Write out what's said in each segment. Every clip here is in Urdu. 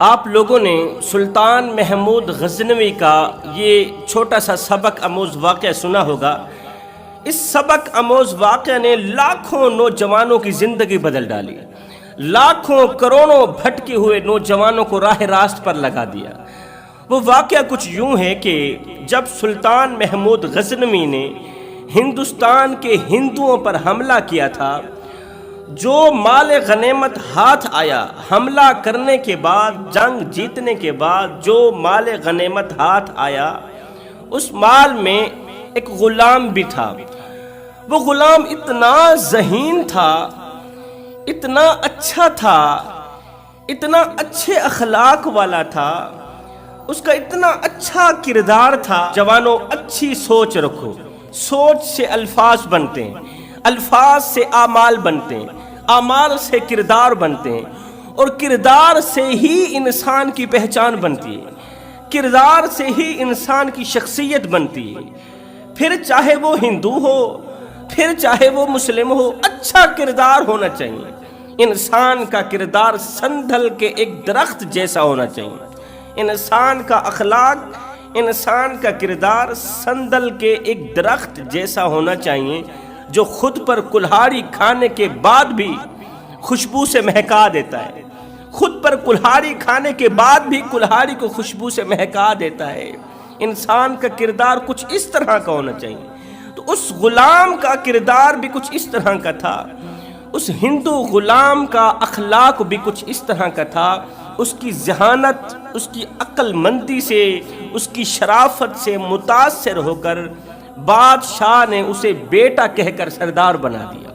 آپ لوگوں نے سلطان محمود غزنوی کا یہ چھوٹا سا سبق آموز واقعہ سنا ہوگا۔ اس سبق آموز واقعہ نے لاکھوں نوجوانوں کی زندگی بدل ڈالی، لاکھوں کروڑوں بھٹکے ہوئے نوجوانوں کو راہ راست پر لگا دیا۔ وہ واقعہ کچھ یوں ہے کہ جب سلطان محمود غزنوی نے ہندوستان کے ہندوؤں پر حملہ کیا تھا، جو مال غنیمت ہاتھ آیا، حملہ کرنے کے بعد، جنگ جیتنے کے بعد جو مال غنیمت ہاتھ آیا، اس مال میں ایک غلام بھی تھا۔ وہ غلام اتنا ذہین تھا، اتنا اچھا تھا، اتنا اچھے اخلاق والا تھا، اس کا اتنا اچھا کردار تھا۔ جوانوں، اچھی سوچ رکھو، سوچ سے الفاظ بنتے ہیں، الفاظ سے اعمال بنتے ہیں، اعمال سے کردار بنتے ہیں، اور کردار سے ہی انسان کی پہچان بنتی ہے، کردار سے ہی انسان کی شخصیت بنتی ہے۔ پھر چاہے وہ ہندو ہو، پھر چاہے وہ مسلم ہو، اچھا کردار ہونا چاہیے۔ انسان کا کردار سندھل کے ایک درخت جیسا ہونا چاہیے۔ انسان کا اخلاق، انسان کا کردار سندل کے ایک درخت جیسا ہونا چاہیے، جو خود پر کلہاڑی کھانے کے بعد بھی خوشبو سے مہکا دیتا ہے، خود پر کلہاڑی کھانے کے بعد بھی کلہاڑی کو خوشبو سے مہکا دیتا ہے۔ انسان کا کردار کچھ اس طرح کا ہونا چاہیے۔ تو اس غلام کا کردار بھی کچھ اس طرح کا تھا، اس ہندو غلام کا اخلاق بھی کچھ اس طرح کا تھا۔ اس کی ذہانت، اس کی عقل مندی سے، اس کی شرافت سے متاثر ہو کر بادشاہ نے اسے بیٹا کہہ کر سردار بنا دیا۔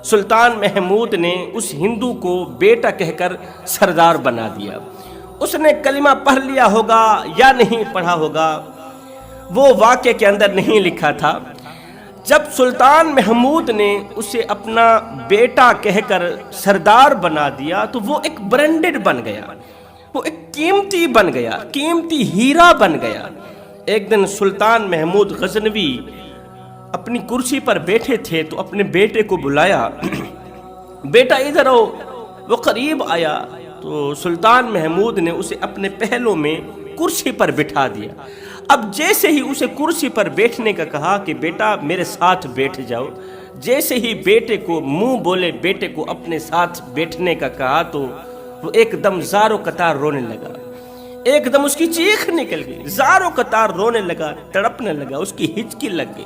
سلطان محمود نے اس ہندو کو بیٹا کہہ کر سردار بنا دیا۔ اس نے کلمہ پڑھ لیا ہوگا یا نہیں پڑھا ہوگا، وہ واقعے کے اندر نہیں لکھا تھا۔ جب سلطان محمود نے اسے اپنا بیٹا کہہ کر سردار بنا دیا تو وہ ایک برانڈڈ بن گیا، وہ ایک قیمتی بن گیا، قیمتی ہیرا بن گیا۔ ایک دن سلطان محمود غزنوی اپنی کرسی پر بیٹھے تھے تو اپنے بیٹے کو بلایا، بیٹا ادھر آؤ۔ وہ قریب آیا تو سلطان محمود نے اسے اپنے پہلوں میں کرسی پر بٹھا دیا۔ اب جیسے ہی اسے کرسی پر بیٹھنے کا کہا کہ بیٹا میرے ساتھ بیٹھ جاؤ، جیسے ہی بیٹے کو منہ بولے بیٹے کو اپنے ساتھ بیٹھنے کا کہا تو وہ ایک دم زار و قطار رونے لگا، ایک دم اس کی چیخ نکل گئی، زار و قطار رونے لگا، تڑپنے لگا، اس کی ہچکی لگ گئی۔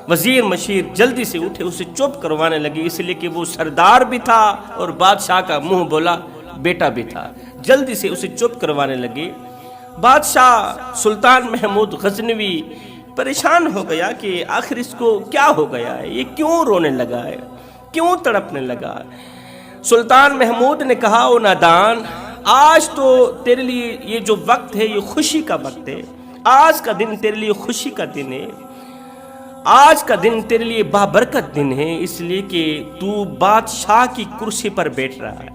وزیر مشیر جلدی سے اٹھے، اسے چپ کروانے لگے، اس لیے کہ وہ سردار بھی تھا اور بادشاہ کا منہ بولا بیٹا بھی تھا۔ جلدی سے اسے چپ کروانے لگے۔ بادشاہ سلطان محمود غزنوی پریشان ہو گیا کہ آخر اس کو کیا ہو گیا ہے، یہ کیوں رونے لگا ہے، کیوں تڑپنے لگا۔ سلطان محمود نے کہا، او نادان، آج تو تیرے لیے یہ جو وقت ہے یہ خوشی کا وقت ہے، آج کا دن تیرے لیے خوشی کا دن ہے، آج کا دن تیرے لیے بابرکت دن ہے، اس لیے کہ تو بادشاہ کی کرسی پر بیٹھ رہا ہے۔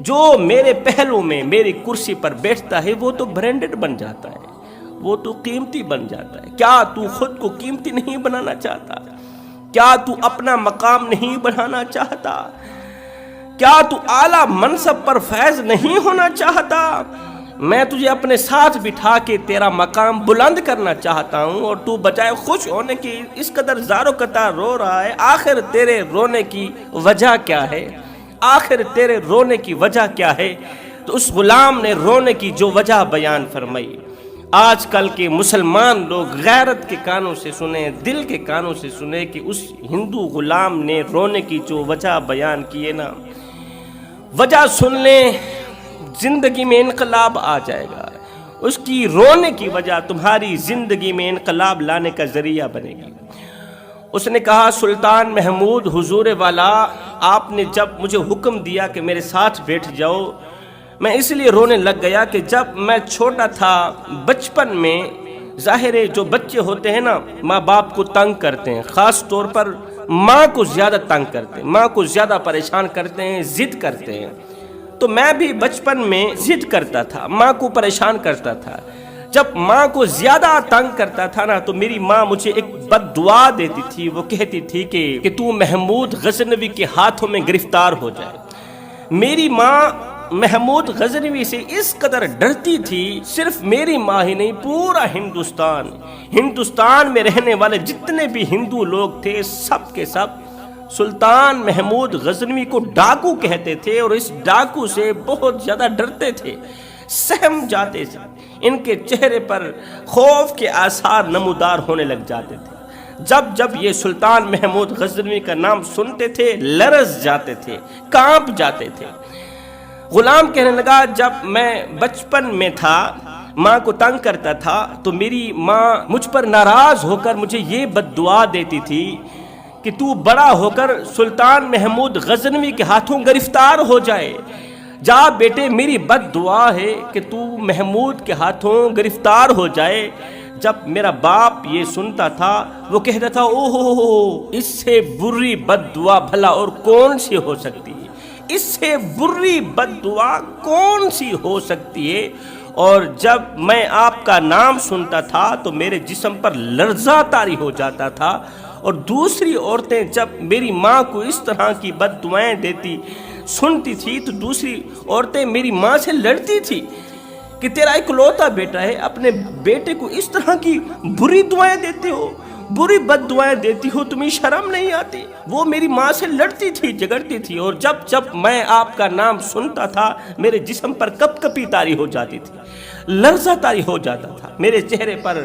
جو میرے پہلو میں میری کرسی پر بیٹھتا ہے وہ تو برانڈڈ بن جاتا ہے، وہ تو قیمتی بن جاتا ہے۔ کیا تو خود کو قیمتی نہیں بنانا چاہتا؟ کیا تو اپنا مقام نہیں بڑھانا چاہتا؟ کیا تو اعلیٰ منصب پر فائز نہیں ہونا چاہتا؟ میں تجھے اپنے ساتھ بٹھا کے تیرا مقام بلند کرنا چاہتا ہوں، اور تو بجائے خوش ہونے کی اس قدر زار و قطار رو رہا ہے۔ آخر تیرے رونے کی وجہ کیا ہے؟ آخر تیرے رونے کی وجہ کیا ہے؟ تو اس غلام نے رونے کی جو وجہ بیان فرمائی۔ آج کل کے مسلمان لوگ غیرت کے کانوں سے سنیں، دل کے کانوں سے سنیں کہ اس ہندو غلام نے رونے کی جو وجہ بیان کی ہے نا، وجہ سن لیں، زندگی میں انقلاب آ جائے گا۔ اس کی رونے کی وجہ تمہاری زندگی میں انقلاب لانے کا ذریعہ بنے گی۔ اس نے کہا، سلطان محمود حضور والا، آپ نے جب مجھے حکم دیا کہ میرے ساتھ بیٹھ جاؤ، میں اس لیے رونے لگ گیا کہ جب میں چھوٹا تھا، بچپن میں ظاہر ہے جو بچے ہوتے ہیں نا ماں باپ کو تنگ کرتے ہیں، خاص طور پر ماں کو زیادہ تنگ کرتے ہیں، ماں کو زیادہ پریشان کرتے ہیں، ضد کرتے ہیں۔ تو میں بھی بچپن میں ضد کرتا تھا، ماں کو پریشان کرتا تھا۔ جب ماں کو زیادہ تنگ کرتا تھا نا تو میری ماں مجھے ایک بد دعا دیتی تھی، وہ کہتی تھی کہ تو محمود غزنوی کے ہاتھوں میں گرفتار ہو جائے۔ میری ماں محمود غزنوی سے اس قدر ڈرتی تھی، صرف میری ماں ہی نہیں پورا ہندوستان میں رہنے والے جتنے بھی ہندو لوگ تھے سب کے سب سلطان محمود غزنوی کو ڈاکو کہتے تھے، اور اس ڈاکو سے بہت زیادہ ڈرتے تھے، سہم جاتے تھے، ان کے چہرے پر خوف کے آثار نمودار ہونے لگ جاتے تھے۔ جب یہ سلطان محمود غزنوی کا نام سنتے تھے لرز جاتے تھے، کانپ جاتے تھے۔ غلام کہنے لگا جب میں بچپن میں تھا، ماں کو تنگ کرتا تھا تو میری ماں مجھ پر ناراض ہو کر مجھے یہ بد دعا دیتی تھی کہ تو بڑا ہو کر سلطان محمود غزنوی کے ہاتھوں گرفتار ہو جائے۔ جا بیٹے میری بد دعا ہے کہ تو محمود کے ہاتھوں گرفتار ہو جائے۔ جب میرا باپ یہ سنتا تھا وہ کہتا تھا اوہ اس سے بری بد دعا بھلا اور کون سی ہو سکتی ہے، اس سے بری بد دعا کون سی ہو سکتی ہے۔ اور جب میں آپ کا نام سنتا تھا تو میرے جسم پر لرزہ طاری ہو جاتا تھا، اور دوسری عورتیں جب میری ماں کو اس طرح کی بد دعائیں دیتی سنتی تھی تو دوسری عورتیں میری ماں سے لڑتی تھی کہ تیرا اکلوتا بیٹا ہے، اپنے بیٹے کو اس طرح کی بری دعائیں دیتے ہو، بری بد دعائیں دیتی ہو، تمہیں شرم نہیں آتی؟ وہ میری ماں سے لڑتی تھی، جھگڑتی تھی، اور جب میں آپ کا نام سنتا تھا میرے جسم پر کپ کپی طاری ہو جاتی تھی، لرزہ طاری ہو جاتا تھا، میرے چہرے پر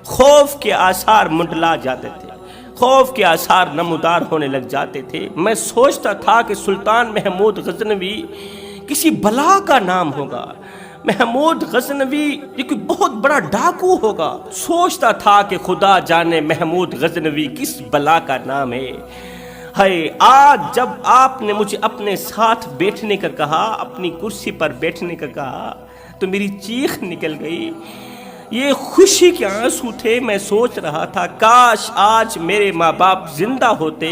خوف کے آثار منڈلا جاتے تھے، خوف کے آثار نمودار ہونے لگ جاتے تھے۔ میں سوچتا تھا کہ سلطان محمود غزنوی کسی بلا کا نام ہوگا، محمود غزنوی یہ کوئی بہت بڑا ڈاکو ہوگا۔ سوچتا تھا کہ خدا جانے محمود غزنوی کس بلا کا نام ہے۔ ہائے آج جب آپ نے مجھے اپنے ساتھ بیٹھنے کا کہا، اپنی کرسی پر بیٹھنے کا کہا تو میری چیخ نکل گئی، یہ خوشی کے آنسو تھے۔ میں سوچ رہا تھا کاش آج میرے ماں باپ زندہ ہوتے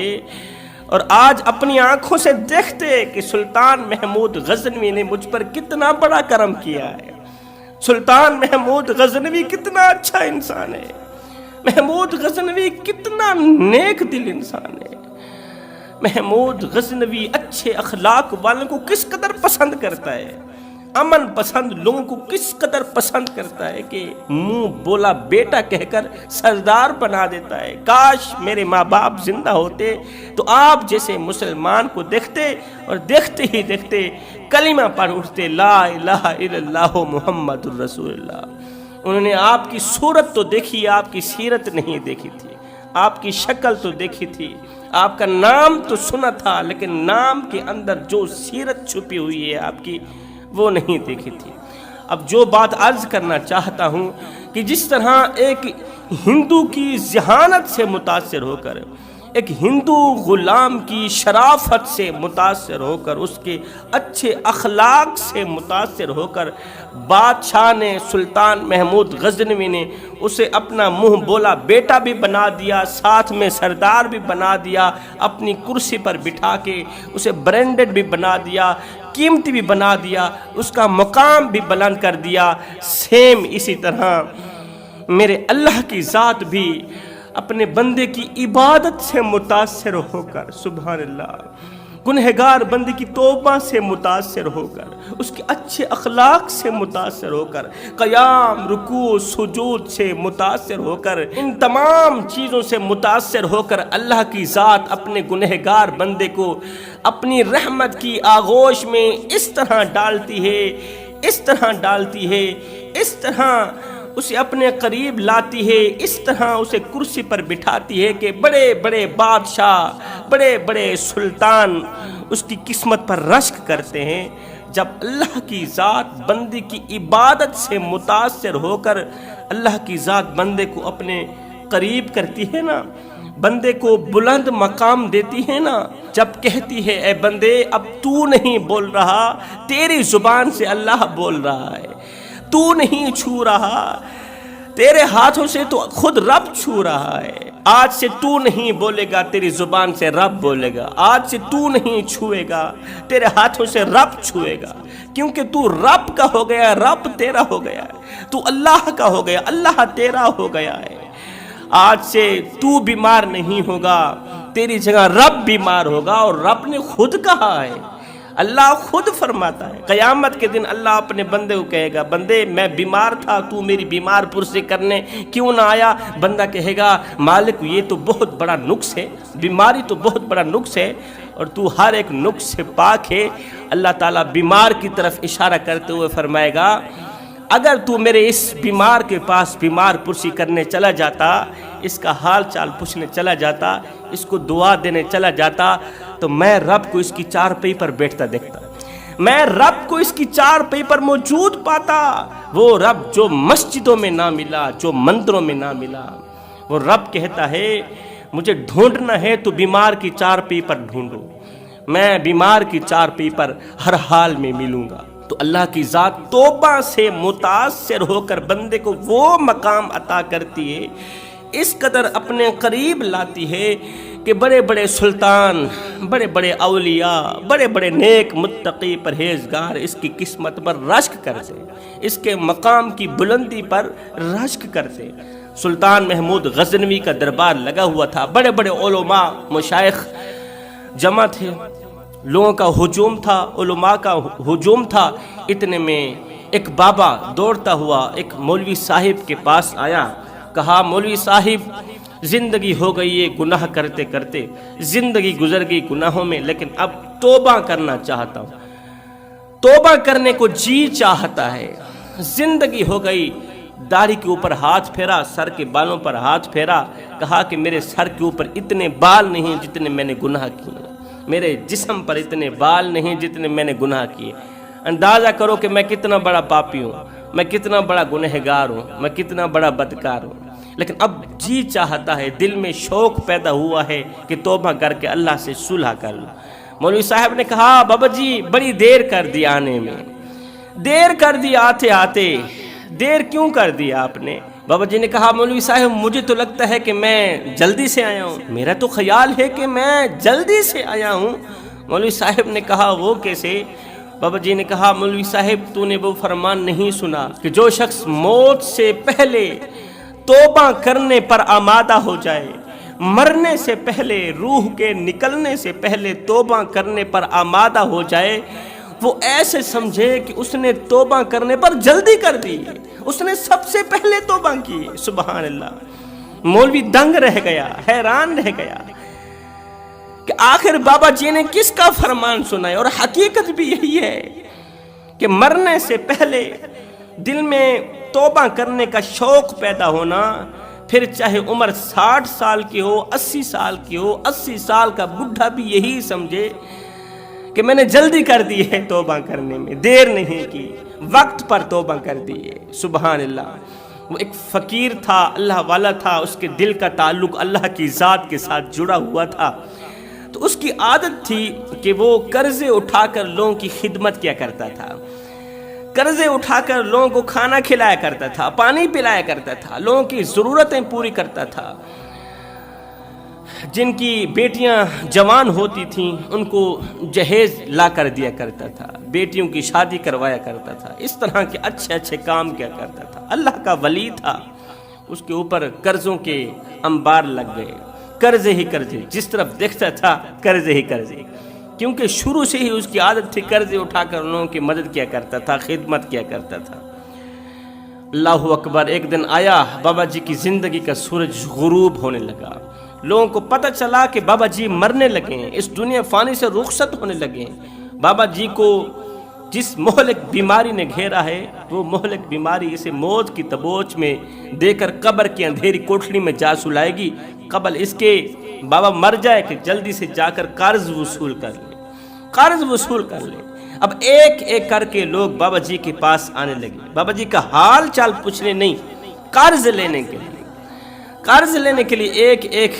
اور آج اپنی آنکھوں سے دیکھتے کہ سلطان محمود غزنوی نے مجھ پر کتنا بڑا کرم کیا ہے، سلطان محمود غزنوی کتنا اچھا انسان ہے، محمود غزنوی کتنا نیک دل انسان ہے، محمود غزنوی اچھے اخلاق والوں کو کس قدر پسند کرتا ہے، امن پسند لوگوں کو کس قدر پسند کرتا ہے کہ منہ بولا بیٹا کہہ کر سردار بنا دیتا ہے۔ کاش میرے ماں باپ زندہ ہوتے تو آپ جیسے مسلمان کو دیکھتے اور دیکھتے ہی دیکھتے کلمہ پڑھ اٹھتے لا الہ الا اللہ محمد الرسول اللہ۔ انہوں نے آپ کی صورت تو دیکھی، آپ کی سیرت نہیں دیکھی تھی، آپ کی شکل تو دیکھی تھی، آپ کا نام تو سنا تھا، لیکن نام کے اندر جو سیرت چھپی ہوئی ہے آپ کی وہ نہیں دیکھی تھی۔ اب جو بات عرض کرنا چاہتا ہوں کہ جس طرح ایک ہندو کی ذہانت سے متاثر ہو کر، ایک ہندو غلام کی شرافت سے متاثر ہو کر، اس کے اچھے اخلاق سے متاثر ہو کر بادشاہ نے، سلطان محمود غزنوی نے اسے اپنا منہ بولا بیٹا بھی بنا دیا، ساتھ میں سردار بھی بنا دیا، اپنی کرسی پر بٹھا کے اسے برینڈڈ بھی بنا دیا، قیمتی بھی بنا دیا، اس کا مقام بھی بلند کر دیا۔ سیم اسی طرح میرے اللہ کی ذات بھی اپنے بندے کی عبادت سے متاثر ہو کر، سبحان اللہ، گنہگار بندے کی توبہ سے متاثر ہو کر، اس کے اچھے اخلاق سے متاثر ہو کر، قیام رکوع سجود سے متاثر ہو کر، ان تمام چیزوں سے متاثر ہو کر اللہ کی ذات اپنے گنہگار بندے کو اپنی رحمت کی آغوش میں اس طرح ڈالتی ہے، اس طرح ڈالتی ہے، اس طرح اسے اپنے قریب لاتی ہے، اس طرح اسے کرسی پر بٹھاتی ہے کہ بڑے بڑے بادشاہ، بڑے بڑے سلطان اس کی قسمت پر رشک کرتے ہیں۔ جب اللہ کی ذات بندے کی عبادت سے متاثر ہو کر اللہ کی ذات بندے کو اپنے قریب کرتی ہے نا، بندے کو بلند مقام دیتی ہے نا، جب کہتی ہے اے بندے اب تو نہیں بول رہا، تیری زبان سے اللہ بول رہا ہے، تو نہیں چھو رہا، تیرے ہاتھوں سے تو خود رب چھو رہا ہے، آج سے تو نہیں بولے گا، تیری زبان سے رب بولے گا، آج سے تو نہیں چھوئے گا، تیرے ہاتھوں سے رب چھوئے گا، کیونکہ تو رب کا ہو گیا، رب تیرا ہو گیا ہے، تو اللہ کا ہو گیا، اللہ تیرا ہو گیا ہے۔ آج سے تو بیمار نہیں ہوگا، تیری جگہ رب بیمار ہوگا، اور رب نے خود کہا ہے، اللہ خود فرماتا ہے قیامت کے دن اللہ اپنے بندے کو کہے گا بندے میں بیمار تھا تو میری بیمار پرسی کرنے کیوں نہ آیا؟ بندہ کہے گا مالک یہ تو بہت بڑا نقص ہے، بیماری تو بہت بڑا نقص ہے اور تو ہر ایک نقص سے پاک ہے۔ اللہ تعالیٰ بیمار کی طرف اشارہ کرتے ہوئے فرمائے گا اگر تو میرے اس بیمار کے پاس بیمار پرسی کرنے چلا جاتا، اس کا حال چال پوچھنے چلا جاتا، اس کو دعا دینے چلا جاتا تو میں رب کو اس کی چارپائی پر بیٹھتا دیکھتا، میں رب کو اس کی چارپائی پر موجود پاتا۔ وہ رب جو مسجدوں میں نہ ملا، جو مندروں میں نہ ملا، وہ رب کہتا ہے مجھے ڈھونڈنا ہے تو بیمار کی چارپائی پر ڈھونڈو، میں بیمار کی چارپائی پر ہر حال میں ملوں گا۔ تو اللہ کی ذات توبہ سے متاثر ہو کر بندے کو وہ مقام عطا کرتی ہے، اس قدر اپنے قریب لاتی ہے کہ بڑے بڑے سلطان، بڑے بڑے اولیاء، بڑے بڑے نیک متقی پرہیزگار اس کی قسمت پر رشک کرتے، اس کے مقام کی بلندی پر رشک کرتے۔ سلطان محمود غزنوی کا دربار لگا ہوا تھا، بڑے بڑے علماء مشائخ جمع تھے، لوگوں کا ہجوم تھا، علماء کا ہجوم تھا۔ اتنے میں ایک بابا دوڑتا ہوا ایک مولوی صاحب کے پاس آیا، کہا مولوی صاحب زندگی ہو گئی ہے گناہ کرتے کرتے، زندگی گزر گئی گناہوں میں، لیکن اب توبہ کرنا چاہتا ہوں، توبہ کرنے کو جی چاہتا ہے، زندگی ہو گئی۔ داڑھی کے اوپر ہاتھ پھیرا، سر کے بالوں پر ہاتھ پھیرا، کہا کہ میرے سر کے اوپر اتنے بال نہیں جتنے میں نے گناہ کیے، میرے جسم پر اتنے بال نہیں جتنے میں نے گناہ کیے۔ اندازہ کرو کہ میں کتنا بڑا پاپی ہوں، میں کتنا بڑا گنہگار ہوں، میں کتنا بڑا بدکار ہوں، لیکن اب جی چاہتا ہے، دل میں شوق پیدا ہوا ہے کہ توبہ کر کے اللہ سے صلح کر لوں۔ مولوی صاحب نے کہا بابا جی بڑی دیر کر دی آنے میں، دیر کر دی آتے آتے، دیر کیوں کر دی آپ نے؟ بابا جی نے کہا مولوی صاحب مجھے تو لگتا ہے کہ میں جلدی سے آیا ہوں، میرا تو خیال ہے کہ میں جلدی سے آیا ہوں۔ مولوی صاحب نے کہا وہ کیسے؟ بابا جی نے کہا مولوی صاحب تو نے وہ فرمان نہیں سنا کہ جو شخص موت سے پہلے توبہ کرنے پر آمادہ ہو جائے، مرنے سے پہلے، روح کے نکلنے سے پہلے توبہ کرنے پر آمادہ ہو جائے، وہ ایسے سمجھے کہ اس نے توبہ کرنے پر جلدی کر دی، اس نے سب سے پہلے توبہ کی۔ سبحان اللہ۔ مولوی دنگ رہ گیا، حیران رہ گیا کہ آخر بابا جی نے کس کا فرمان سنا ہے، اور حقیقت بھی یہی ہے کہ مرنے سے پہلے دل میں توبہ کرنے کا شوق پیدا ہونا، پھر چاہے عمر 60 سال کی ہو، 80 سال کی ہو، 80 سال کا بڈھا بھی یہی سمجھے کہ میں نے جلدی کر دی ہے توبہ کرنے میں، دیر نہیں کی، وقت پر توبہ کر دی ہے۔ سبحان اللہ۔ وہ ایک فقیر تھا، اللہ والا تھا، اس کے دل کا تعلق اللہ کی ذات کے ساتھ جڑا ہوا تھا، تو اس کی عادت تھی کہ وہ قرضے اٹھا کر لوگوں کی خدمت کیا کرتا تھا، قرضے اٹھا کر لوگوں کو کھانا کھلایا کرتا تھا، پانی پلایا کرتا تھا، لوگوں کی ضرورتیں پوری کرتا تھا۔ جن کی بیٹیاں جوان ہوتی تھیں ان کو جہیز لا کر دیا کرتا تھا، بیٹیوں کی شادی کروایا کرتا تھا، اس طرح کے اچھے اچھے کام کیا کرتا تھا۔ اللہ کا ولی تھا، اس کے اوپر قرضوں کے انبار لگ گئے، قرضے ہی قرضے، جس طرف دیکھتا تھا قرضے ہی قرضے، کیونکہ شروع سے ہی اس کی عادت تھی قرضے اٹھا کر لوگوں کی مدد کیا کرتا تھا، خدمت کیا کرتا تھا۔ اللہ اکبر۔ ایک دن آیا، بابا جی کی زندگی کا سورج غروب ہونے لگا، لوگوں کو پتہ چلا کہ بابا جی مرنے لگے ہیں، اس دنیا فانی سے رخصت ہونے لگے ہیں۔ بابا جی کو جس مہلک بیماری نے گھیرا ہے، وہ مہلک بیماری اسے موت کی تبوچ میں دے کر قبر کی اندھیری کوٹھڑی میں جا سلائے گی، قبل اس کے بابا مر جائے کہ جلدی سے جا کر قرض وصول کر لیں، قرض وصول کر لیں۔ اب ایک ایک کر کے لوگ بابا جی کے پاس آنے لگے، بابا جی کا حال چال پوچھنے نہیں، قرض لینے کے لیے، قرض لینے کے لیے ایک ایک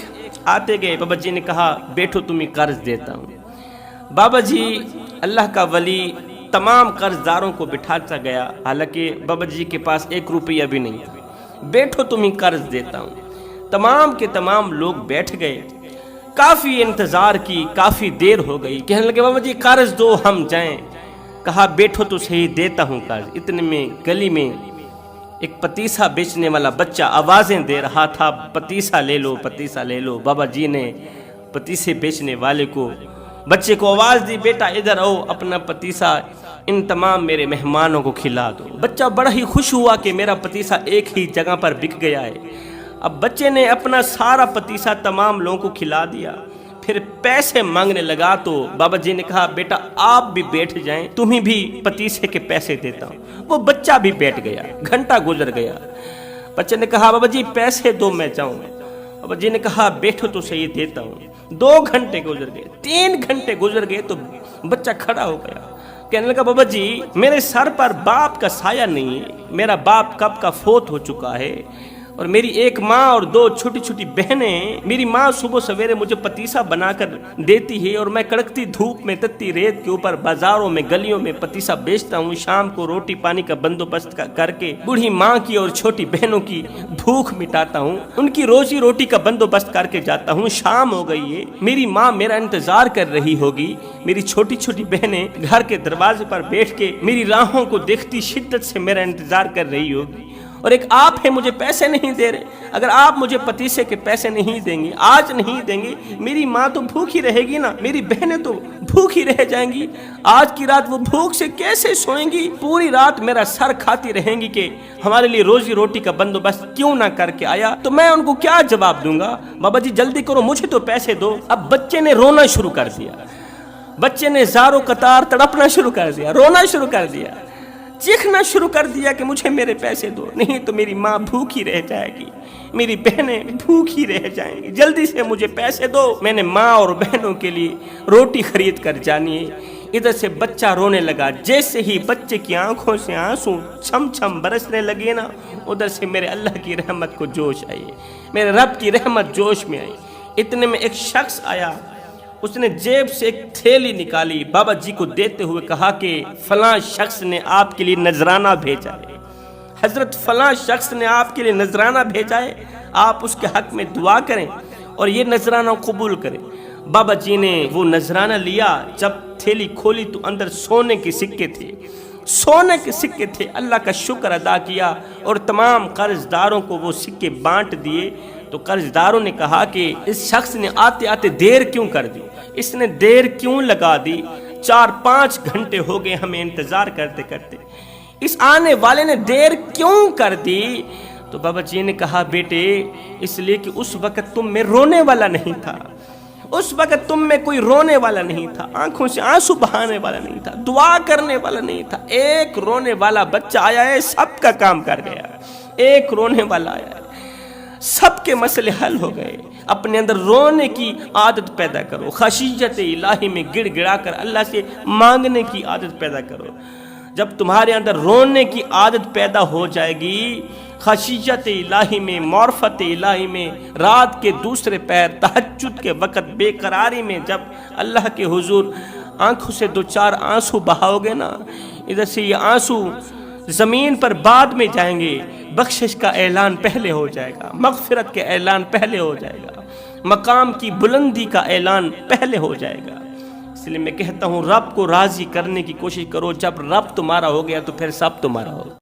آتے گئے۔ بابا جی نے کہا بیٹھو تمہیں قرض دیتا ہوں۔ بابا جی اللہ کا ولی تمام قرض داروں کو بٹھاتا گیا، حالانکہ بابا جی کے پاس 1 روپیہ بھی نہیں تھا۔ بیٹھو تمہیں قرض دیتا ہوں۔ تمام کے تمام لوگ بیٹھ گئے، کافی انتظار کی، کافی دیر ہو گئی، کہنے لگے بابا جی قرض دو ہم جائیں۔ کہا بیٹھو تو صحیح دیتا ہوں قرض۔ اتنے میں گلی میں ایک پتیسا بیچنے والا بچہ آوازیں دے رہا تھا، پتیسا لے لو، پتیسا لے لو۔ بابا جی نے پتیسے بیچنے والے کو بچے کو آواز دی، بیٹا ادھر آؤ، اپنا پتیسا ان تمام میرے مہمانوں کو کھلا دو۔ بچہ بڑا ہی خوش ہوا کہ میرا پتیسا ایک ہی جگہ پر بک گیا ہے۔ اب بچے نے اپنا سارا پتیسا تمام لوگوں کو کھلا دیا، پھر پیسے مانگنے لگا تو بابا جی نے کہا بیٹا آپ بھی بیٹھ جائیں، تمہیں بھی پتیسے کے پیسے دیتا ہوں۔ وہ بچہ بھی بیٹھ گیا، گھنٹہ گزر گیا۔ بچے نے کہا بابا جی پیسے دو میں جاؤں۔ بابا جی نے کہا بیٹھو تو صحیح دیتا ہوں۔ 2 گھنٹے گزر گئے، 3 گھنٹے گزر گئے تو بچہ کھڑا ہو گیا، کہنے لگا بابا جی میرے سر پر باپ کا سایہ نہیں ہے، میرا باپ کب کا فوت ہو چکا ہے، اور میری ایک ماں اور 2 چھوٹی چھوٹی بہنیں، میری ماں صبح سویرے مجھے پتیسا بنا کر دیتی ہے اور میں کڑکتی دھوپ میں تتی ریت کے اوپر بازاروں میں گلیوں میں پتیسا بیچتا ہوں، شام کو روٹی پانی کا بندوبست کر کے بوڑھی ماں کی اور چھوٹی بہنوں کی بھوک مٹاتا ہوں، ان کی روزی روٹی کا بندوبست کر کے جاتا ہوں۔ شام ہو گئی ہے، میری ماں میرا انتظار کر رہی ہوگی، میری چھوٹی چھوٹی بہنیں گھر کے دروازے پر بیٹھ کے میری راہوں کو دیکھتی شدت سے میرا انتظار کر رہی ہوگی، اور ایک آپ ہے مجھے پیسے نہیں دے رہے۔ اگر آپ مجھے پتیسے کے پیسے نہیں دیں گے، آج نہیں دیں گے، میری ماں تو بھوکی رہے گی نا، میری بہنیں تو بھوکی رہ جائیں گی، آج کی رات وہ بھوک سے کیسے سوئیں گی، پوری رات میرا سر کھاتی رہیں گی کہ ہمارے لیے روزی روٹی کا بندوبست کیوں نہ کر کے آیا۔ تو میں ان کو کیا جواب دوں گا؟ بابا جی جلدی کرو، مجھے تو پیسے دو۔ اب بچے نے رونا شروع کر دیا، بچے نے زاروں قطار تڑپنا شروع کر دیا، رونا شروع کر دیا، چیخنا شروع کر دیا کہ مجھے میرے پیسے دو، نہیں تو میری ماں بھوکی رہ جائے گی، میری بہنیں بھوکی رہ جائیں گی، جلدی سے مجھے پیسے دو، میں نے ماں اور بہنوں کے لیے روٹی خرید کر جانی ہے۔ ادھر سے بچہ رونے لگا، جیسے ہی بچے کی آنکھوں سے آنسو چھم چھم برسنے لگے نا، ادھر سے میرے اللہ کی رحمت کو جوش آئی، میرے رب کی رحمت جوش میں آئی۔ اتنے میں ایک شخص آیا، اس نے جیب سے ایک تھیلی نکالی، بابا جی کو دیتے ہوئے کہا کہ فلاں شخص نے آپ کے لیے نذرانہ بھیجا ہے، حضرت فلاں شخص نے آپ کے لیے نذرانہ بھیجا ہے، آپ اس کے حق میں دعا کریں اور یہ نذرانہ قبول کریں۔ بابا جی نے وہ نذرانہ لیا، جب تھیلی کھولی تو اندر سونے کے سکے تھے، سونے کے سکے تھے۔ اللہ کا شکر ادا کیا اور تمام قرض داروں کو وہ سکے بانٹ دیے۔ تو قرض داروں نے کہا کہ اس شخص نے آتے آتے دیر کیوں کر دی، اس نے دیر کیوں لگا دی، 4-5 گھنٹے ہو گئے ہمیں انتظار کرتے کرتے، اس آنے والے نے دیر کیوں کر دی؟ تو بابا جی نے کہا بیٹے اس لیے کہ اس وقت تم میں رونے والا نہیں تھا، اس وقت تم میں کوئی رونے والا نہیں تھا، آنکھوں سے آنسو بہانے والا نہیں تھا، دعا کرنے والا نہیں تھا۔ ایک رونے والا بچہ آیا ہے، سب کا کام کر گیا، ایک رونے والا آیا ہے، سب کے مسئلے حل ہو گئے۔ اپنے اندر رونے کی عادت پیدا کرو، خشیت الہی میں گڑ گڑا کر اللہ سے مانگنے کی عادت پیدا کرو۔ جب تمہارے اندر رونے کی عادت پیدا ہو جائے گی، خشیت الہی میں، معرفت الہی میں، رات کے دوسرے پہر تہجد کے وقت بے قراری میں جب اللہ کے حضور آنکھوں سے 2-4 آنسو بہاؤ گے نا، ادھر سے یہ آنسو زمین پر بعد میں جائیں گے، بخشش کا اعلان پہلے ہو جائے گا، مغفرت کے اعلان پہلے ہو جائے گا، مقام کی بلندی کا اعلان پہلے ہو جائے گا۔ اس لیے میں کہتا ہوں رب کو راضی کرنے کی کوشش کرو، جب رب تمہارا ہو گیا تو پھر سب تمہارا ہوگا۔